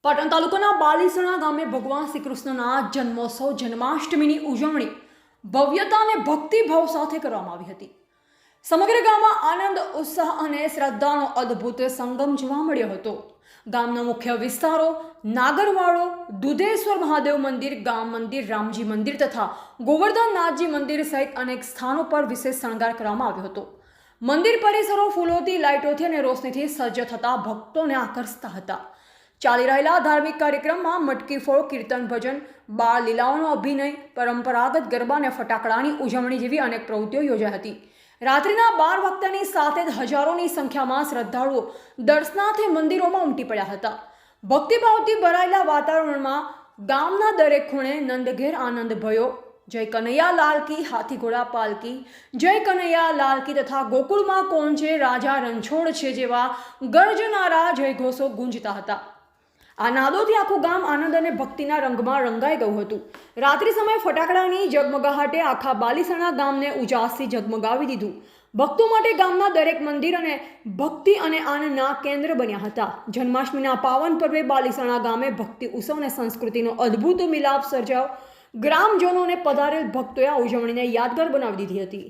પાટણ તાલુકાના બાલીસણા ગામે ભગવાન શ્રી કૃષ્ણના જન્મોત્સવ જન્માષ્ટમીની ઉજવણી ભવ્યતા અને ભક્તિભાવ સાથે કરવામાં આવી હતી। સમગ્ર ગામમાં આનંદ, ઉત્સાહ અને શ્રદ્ધાનો અદ્ભુત સંગમ જોવા મળ્યો હતો। ગામના મુખ્ય વિસ્તારો નાગરવાડો, દુધેશ્વર મહાદેવ મંદિર, ગામ મંદિર, રામજી મંદિર તથા ગોવર્ધનનાથજી મંદિર સહિત અનેક સ્થાનો પર વિશેષ શણગાર કરવામાં આવ્યો હતો। મંદિર પરિસરો ફૂલોથી, લાઇટોથી અને રોશનીથી સજ્જ થતા ભક્તોને આકર્ષતા હતા। ચાલી રહેલા ધાર્મિક કાર્યક્રમમાં મટકી ફોડ, કીર્તન, ભજન, બાળ લીલાઓનો અભિનય, પરંપરાગત ગરબા અને ફટાકડાની ઉજવણી જેવી અનેક પ્રવૃત્તિઓ યોજાઈ હતી। રાત્રિના 12 વાગ્યાની સાથે જ હજારોની સંખ્યામાં શ્રદ્ધાળુઓ દર્શનાર્થે મંદિરોમાં ઉમટી પડ્યા હતા। ભક્તિભાવથી ભરાયેલા વાતાવરણમાં ગામના દરેક ખૂણે નંદઘેર આનંદ ભયો। જય કનૈયા લાલ કી, હાથી ઘોડા પાલકી, જય કનૈયા લાલ કી તથા ગોકુળમાં કોણ છે, રાજા રણછોડ છે જેવા ગર્જનારા જયઘોષો ગુંજતા હતા। આ નાદોથી આખું ગામ આનંદ અને ભક્તિના રંગમાં રંગાઈ ગયું હતું। રાત્રિ સમયે ફટાકડાની જગમગાહટે આખા બાલીસણા ગામને ઉજાસથી જગમગાવી દીધું। ભક્તો માટે ગામના દરેક મંદિર અને ભક્તિ અને આનંદના કેન્દ્ર બન્યા હતા। જન્માષ્ટમીના પાવન પર્વે બાલીસણા ગામે ભક્તિ, ઉત્સવ અને સંસ્કૃતિનો અદ્ભુત મિલાપ સર્જાયો। ગ્રામજનોને પધારેલ ભક્તોએ આ ઉજવણીને યાદગાર બનાવી દીધી હતી।